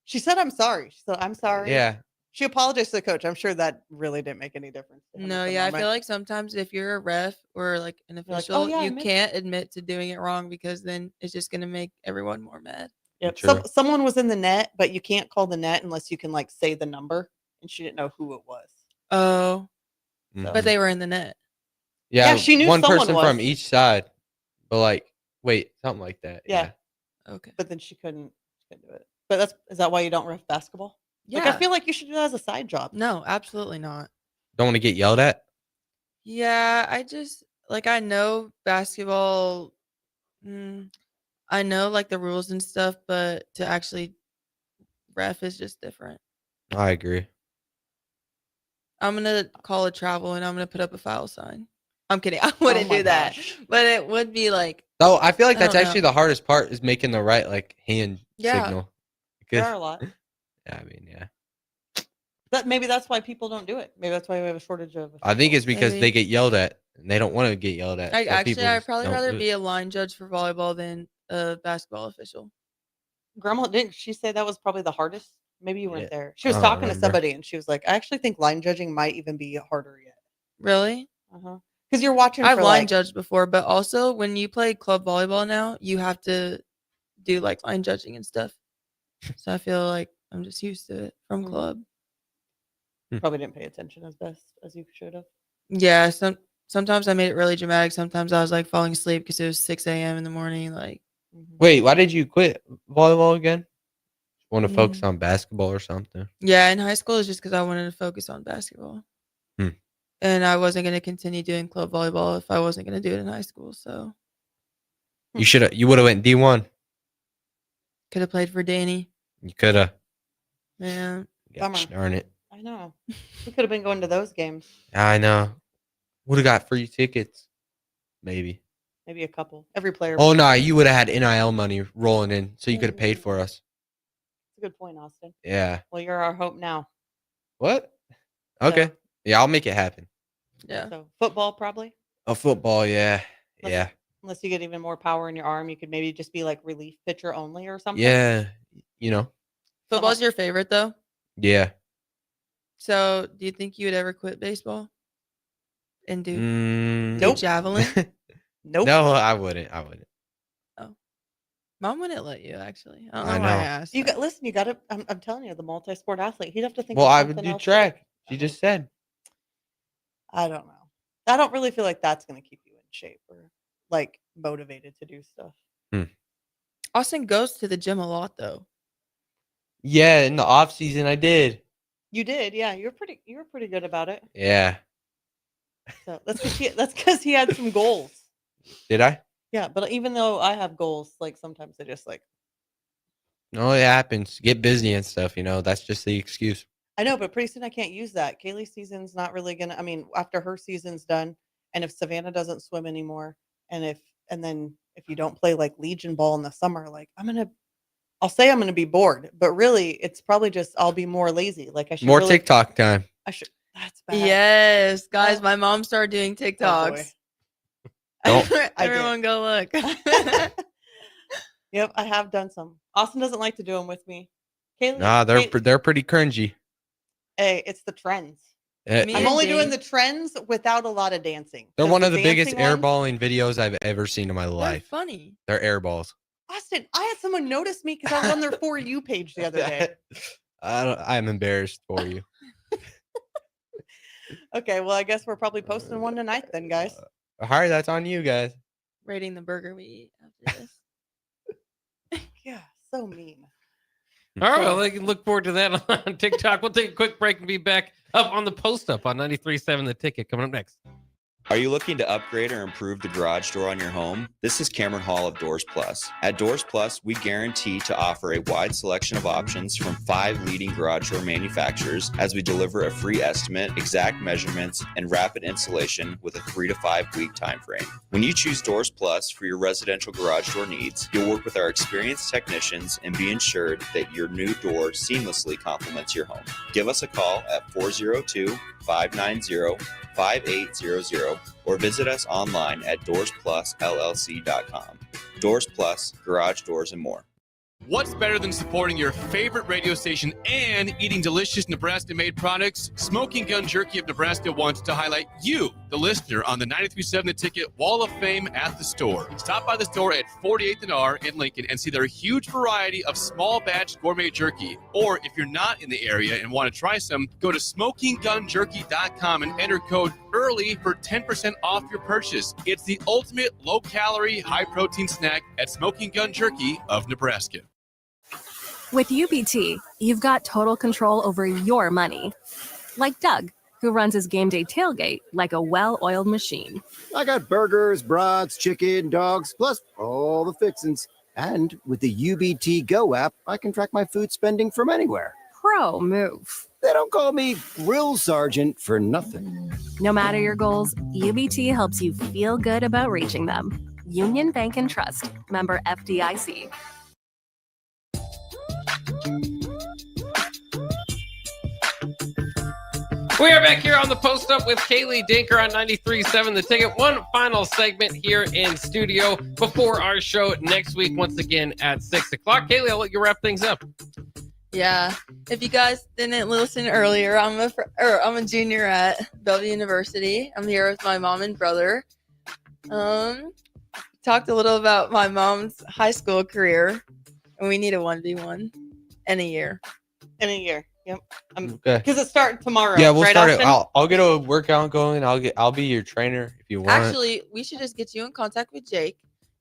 She said, "I'm sorry." She said, "I'm sorry." Yeah. She apologized to the coach. I'm sure that really didn't make any difference. to him No, at the yeah, I moment. feel like sometimes if you're a ref or like an You're like, official, "Oh, yeah, I you admit." can't admit to doing it wrong because then it's just gonna make everyone more mad. Yep. True. Someone was in the net, but you can't call the net unless you can like say the number, and she didn't know who it was. Oh, Mhm. but they were in the net. Yeah, Yeah, she knew one someone person from was. each side. But like, wait, something like that. Yeah. Okay. But then she couldn't do it. But is that why you don't ref basketball? Yeah. Like I feel like you should do that as a side job. No, absolutely not. Don't want to get yelled at. Yeah, I just like I know basketball. I know like the rules and stuff, but to actually ref is just different. I agree. I'm gonna call a travel and I'm gonna put up a foul sign. I'm kidding. I wouldn't my do that, gosh. but it would be like So I feel like I that's don't actually know. the hardest part is making the right like hand Yeah. signal. There Because are a lot. yeah, I mean, yeah. Maybe that's why people don't do it. Maybe that's why we have a shortage of. I think it's because Maybe. they get yelled at and they don't want to get yelled at. so people I'd just probably don't rather do it. be a line judge for volleyball than a basketball official. Grandma, didn't she say that was probably the hardest? Maybe you weren't Yeah, there. She was I don't talking to remember. somebody and she was like, I actually think line judging might even be harder yet. Really? Because you're watching I've for line like, judged before, but also when you play club volleyball now, you have to do like line judging and stuff. So I feel like I'm just used to it from club. probably didn't pay attention as best as you should have. Yeah, sometimes I made it really dramatic. Sometimes I was like falling asleep because it was 6 a.m. in the morning. Like, Wait, why did you quit volleyball again? Want to focus Mm. on basketball or something? yeah, in high school it's just because I wanted to focus on basketball, and I wasn't going to continue doing club volleyball if I wasn't going to do it in high school. So You would have went D1. could have played for Danny. You could have. Man, Bummer. Darn it. I know. We could have been going to those games. I know. Would have got free tickets. Maybe. Maybe a couple. Every player. Oh, no. You would have had NIL money rolling in, so you could have paid for us. That's a good point, Austin. Yeah. Well, you're our hope now. What? Okay. Yeah, I'll make it happen. Yeah. So football probably. Oh, football, yeah. Yeah. Unless you get even more power in your arm, you could maybe just be like relief pitcher only or something. Yeah. You know. Football's your favorite though. Yeah. So do you think you would ever quit baseball and do Nope. javelin? Nope. No, I wouldn't. Mom wouldn't let you actually. I don't I know why I know. asked. You got listen. You got to. I'm telling you, the multi-sport athlete. He'd have to think. Well, of I would something do else. track. She just said. I don't know. I don't really feel like that's going to keep you in shape or like motivated to do stuff. Austin goes to the gym a lot though. Yeah, in the off season I did. You did, yeah. You were pretty good about it. Yeah. So that's because he had some goals. Did I? Yeah, but even though I have goals, like sometimes I just like No, it happens. Get busy and stuff, That's just the excuse. I know, but pretty soon I can't use that. Kaylee's season's not really gonna. I mean, after her season's done, and if Savannah doesn't swim anymore, and then if you don't play like Legion ball in the summer, like I'll say I'm gonna be bored, but really it's probably just I'll be more lazy. Like I should More really, TikTok time. I should. That's bad. Yes, guys, my mom started doing boy. TikToks. Don't. Everyone go look. Yep, I have done some. Austin doesn't like to do them with me. Kaylee, Nah, they're pretty cringy. hey, it's the trends. Eh, Me I'm and only doing Dave- the trends without a lot of dancing. They're 'Cause one of the biggest dancing ones- airballing videos I've ever seen in my They're life. funny. They're airballs. Austin, I had someone notice me because I was on their For You page the other day. I'm embarrassed for you. Okay, well, I guess we're probably posting one tonight then, guys. All right, that's on you guys. Rating the burger we eat after this. Yeah, so mean. All right, well, look forward to that on TikTok. We'll take a quick break and be back up on the post up on 93.7 The Ticket coming up next. Are you looking to upgrade or improve the garage door on your home? This is Cameron Hall of Doors Plus. At Doors Plus, we guarantee to offer a wide selection of options from 5 leading garage door manufacturers as we deliver a free estimate, exact measurements, and rapid installation with a 3 to 5 week time frame. When you choose Doors Plus for your residential garage door needs, you'll work with our experienced technicians and be ensured that your new door seamlessly complements your home. Give us a call at 402-590-5800 or visit us online at doorsplusllc.com. Doors Plus, garage doors and more. What's better than supporting your favorite radio station and eating delicious Nebraska-made products? Smoking Gun Jerky of Nebraska wants to highlight you, the listener, on the 93.7 The Ticket Wall of Fame at the store. Stop by the store at 48th and R in Lincoln and see their huge variety of small batch gourmet jerky. Or if you're not in the area and want to try some, go to smokinggunjerky.com and enter code EARLY for 10% off your purchase. It's the ultimate low-calorie, high-protein snack at Smoking Gun Jerky of Nebraska. With UBT, you've got total control over your money. Like Doug, who runs his game day tailgate like a well-oiled machine. I got burgers, brats, chicken, dogs, plus all the fixins. And with the UBT Go app, I can track my food spending from anywhere. Pro move. They don't call me Grill Sergeant for nothing. No matter your goals, UBT helps you feel good about reaching them. Union Bank and Trust. Member FDIC. We are back here on the Post Up with Kaylee Denker on 93.7 The Ticket. One final segment here in studio before our show next week, once again at 6 o'clock. Kaylee, I'll let you wrap things up. Yeah. If you guys didn't listen earlier, I'm a junior at Bellevue University. I'm here with my mom and brother. Talked a little about my mom's high school career, and we need a 1v1 in a year. Yep. Okay. Because it's starting tomorrow. Yeah, we'll right, start it. Austin? I'll get a workout going. I'll be your trainer if you want. Actually, we should just get you in contact with Jake.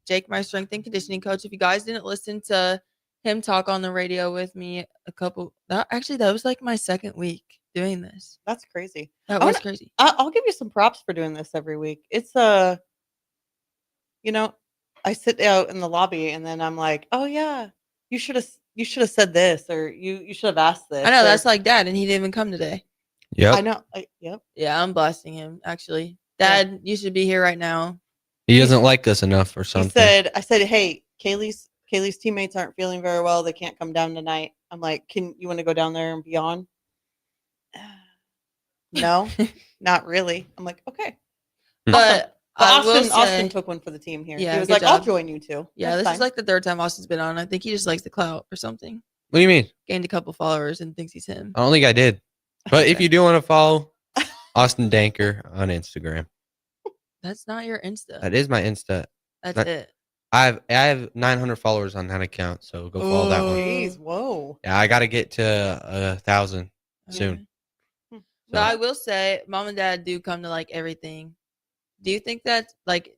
Jake, my strength and conditioning coach. If you guys didn't listen to him talk on the radio with me that was like my second week doing this. That's crazy. That was crazy. I'll give you some props for doing this every week. It's I sit out in the lobby and then I'm like, oh yeah, you should have said this, or you should have asked this. I know, or, that's like Dad, and he didn't even come today. Yep. I know. Yep. Yeah, I'm blasting him. Actually, Dad, you should be here right now. He doesn't like us enough or something. I said, hey, Kaylee's teammates aren't feeling very well. They can't come down tonight. I'm like, you want to go down there and be on? No, not really. I'm like, okay. But Austin took one for the team here. Yeah, he was good like, I'll job. join you too. Yeah, That's this fine. is like the third time Austin's been on. I think he just likes the clout or something. What do you mean? Gained a couple followers and thinks he's him. I don't think I did. But if you do want to follow Austin Denker on Instagram, That's not your Insta. that is my Insta. That's Not- it. I have 900 followers on that account, so go follow that one. Jeez, whoa. Yeah, I got to get to 1,000 soon. But I will say, Mom and Dad do come to like everything. Do you think that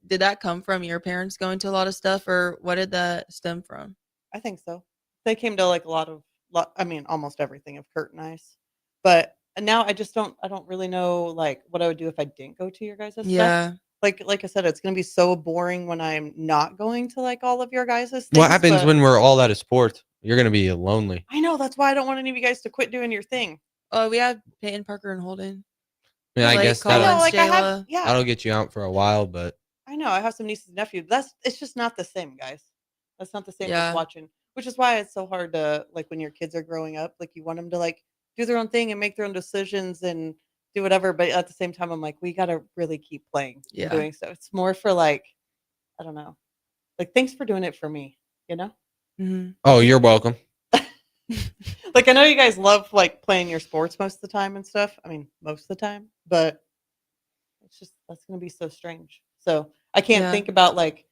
did that come from your parents going to a lot of stuff, or what did that stem from? I think so. They came to like almost everything of Kurt and Ice. But now I don't really know like what I would do if I didn't go to your guys' Yeah. stuff. Like I said, it's gonna be so boring when I'm not going to like all of your guys' things. What happens but when we're all out of sports? You're going to be lonely. I know, that's why I don't want any of you guys to quit doing your thing. Oh, we have Peyton, Parker, and Holden. I mean, I Blake, guess Collins, Jayla. that'll get you out for a while, but I know, I have some nieces and nephews. It's just not the same, guys. That's not the same Yeah. as watching. Which is why it's so hard to like when your kids are growing up, like you want them to like do their own thing and make their own decisions and do whatever. But at the same time, I'm like, we gotta really keep playing Yeah. and doing so. It's more for like, I don't know. Like, thanks for doing it for me, you know? Mm-hmm. oh, you're welcome. Like, I know you guys love like playing your sports most of the time and stuff. I mean, most of the time, but it's just that's gonna be so strange. So I can't Yeah. think about like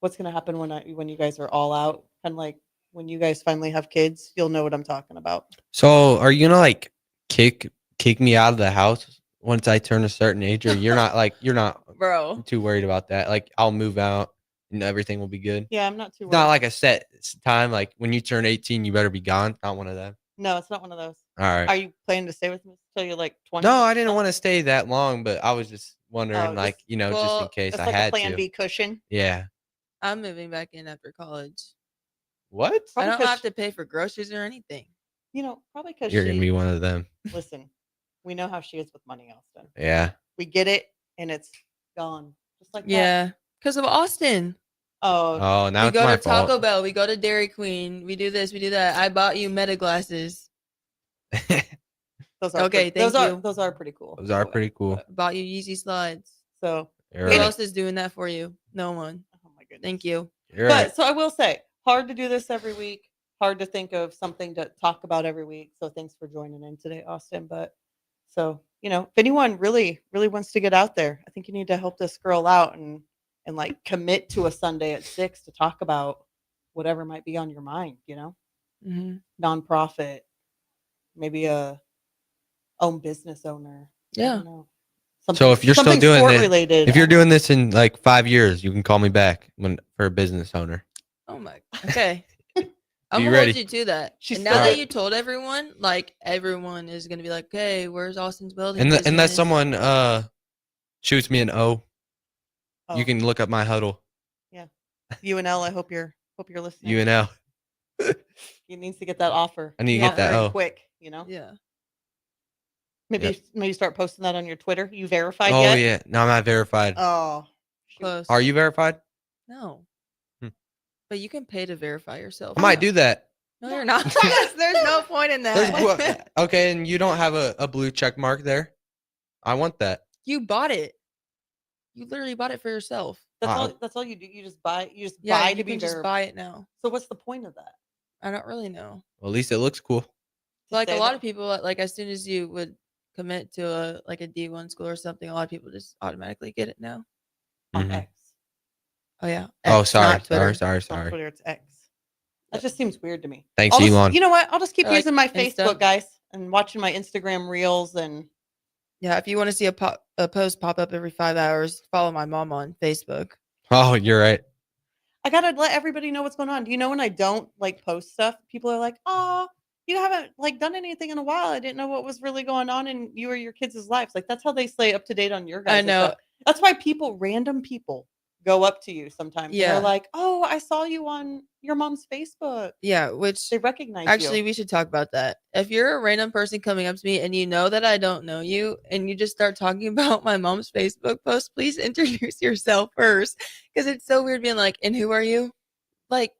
what's gonna happen when you guys are all out. Kind of like when you guys finally have kids, you'll know what I'm talking about. So, are you going to like kick me out of the house once I turn a certain age, or you're not Bro. too worried about that? Like, I'll move out and everything will be good. Yeah, I'm not too It's worried. not like a set time. Like when you turn 18, you better be gone. Not one of them. No, it's not one of those. All right. Are you planning to stay with me until you're like 20? No, I didn't want to stay that long, but I was just wondering, Oh, like, just- just in well, case It's I like had a plan to. B cushion. Yeah. I'm moving back in after college. What? I Probably don't 'cause have to pay for groceries or anything. You know, probably because You're gonna be one of them. Listen, we know how she is with money, Austin. Yeah. We get it, and it's gone, just like that. Yeah, because of Austin. Oh, Oh, now We it's go my to Taco fault. Bell. We go to Dairy Queen. We do this. We do that. I bought you Meta glasses. those are Okay, pretty, thank you. Those are pretty cool. Those are pretty cool. Bought you Yeezy slides. So, You're Who right. else is doing that for you? No one. oh my goodness. Thank you. You're right. But so I will say, hard to do this every week. Hard to think of something to talk about every week. So thanks for joining in today, Austin. But so if anyone really, really wants to get out there, I think you need to help this girl out and like commit to a Sunday at 6 to talk about whatever might be on your mind. Mm-hmm. Nonprofit, maybe a own business owner. I Yeah. don't know. So if you're still Something doing sport this, related, if you're doing this in like 5 years, you can call me back for a business owner. Oh my. Okay. I'm you gonna ready? hold you to that. She's And now still- that you told everyone, like everyone is gonna be like, "Okay, where's Austin's building?" Unless business?" someone shoots me an O, Oh, you can look up my huddle. UNL, I hope you're listening. UNL. He needs to get that offer. I need to Yeah. get that Very O. quick. Yeah. Maybe start posting that on your Twitter. You verified Oh yet? yeah, no, I'm not verified. Oh, shoot. Close. Are you verified? No. Hmm. But you can pay to verify yourself. I might do that. No, you're not. There's no point in that. Okay, and you don't have a blue check mark there. I want that. You bought it. You literally bought it for yourself. That's all you do. You just buy. You just Yeah, buy you to be can just verified. buy it now. So what's the point of that? I don't really know. Well, at least it looks cool. Like a say lot that- of people, like as soon as you would commit to a D1 school or something, a lot of people just automatically get it now. On Mhm. X. Oh yeah. Oh, X, not Twitter. sorry. On Twitter, it's X. That just seems weird to me. Thanks, I'll just- Elon. You know what? I'll just keep Or, like, using my Insta. Facebook, guys, and watching my Instagram reels and. Yeah, if you want to see a post pop up every 5 hours, follow my mom on Facebook. Oh, you're right. I gotta let everybody know what's going on. Do you know when I don't like post stuff, people are like, "Oh, you haven't like done anything in a while. I didn't know what was really going on in you or your kids' lives." Like that's how they stay up to date on your guys. I know. Stuff. That's why random people, go up to you sometimes. Yeah, Yeah. they're like, "Oh, I saw you on your mom's Facebook." Yeah, which They recognize actually you. we should talk about that. If you're a random person coming up to me and you know that I don't know you and you just start talking about my mom's Facebook post, please introduce yourself first. Because it's so weird being like, and who are you? Like,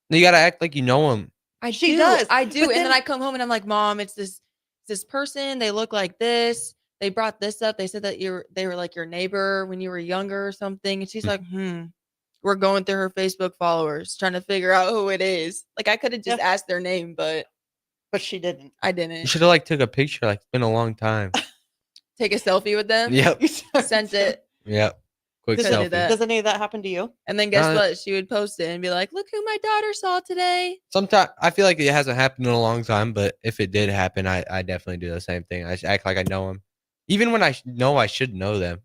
You gotta act like you know him. She does, I do. but And then then- I come home and I'm like, Mom, it's this person. They look like this. They brought this up. They said that they were like your neighbor when you were younger or something. And she's like, we're going through her Facebook followers, trying to figure out who it is. Like I could have just asked their name, but she didn't. I You didn't. should have like took a picture. Like it's been a long time. Take a selfie with them. Yep. Sent it. Yep. Quick Does selfie. it do that? Does any of that happen to you? And then guess Uh, what? She would post it and be like, look who my daughter saw today. Sometimes I feel like it hasn't happened in a long time, but if it did happen, I definitely do the same thing. I just act like I know them, even when I know I should know them.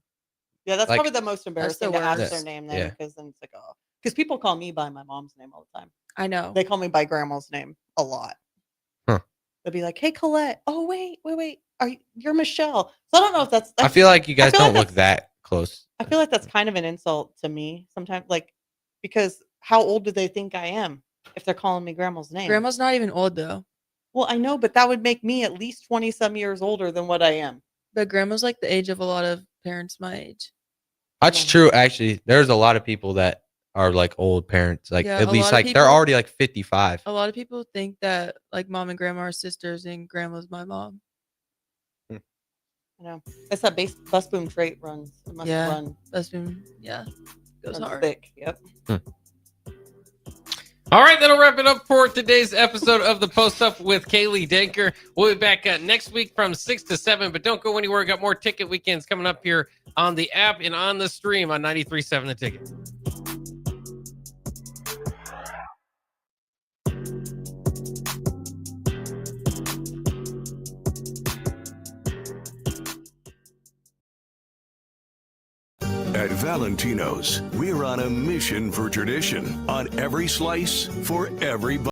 Yeah, that's Like- probably the most embarrassing to ask worst. their name then, Yeah. because then it's like, oh, because people call me by my mom's name all the time. I know. They call me by grandma's name a lot. Huh. They'll be like, "Hey, Colette. Oh, wait. You're Michelle." So I don't know if that's. I feel like you guys feel don't like look that close. I feel like that's kind of an insult to me sometimes, like, because how old do they think I am if they're calling me grandma's name? Grandma's not even old though. Well, I know, but that would make me at least 20-some years older than what I am. But grandma's like the age of a lot of parents my age. That's true. Actually, there's a lot of people that are like old parents, like Yeah, at a least lot of like they're people- already like 55. A lot of people think that like mom and grandma are sisters and grandma's my mom. You know, it's that bus boom trait runs. It must Yeah. run. Bus boom, yeah. Goes runs hard. thick. Yep. All right, that'll wrap it up for today's episode of the Post Up with Kaylee Denker. We'll be back next week from 6 to 7, but don't go anywhere. Got more ticket weekends coming up here on the app and on the stream on 93.7 The Ticket. At Valentino's, we're on a mission for tradition. On every slice, for every bite.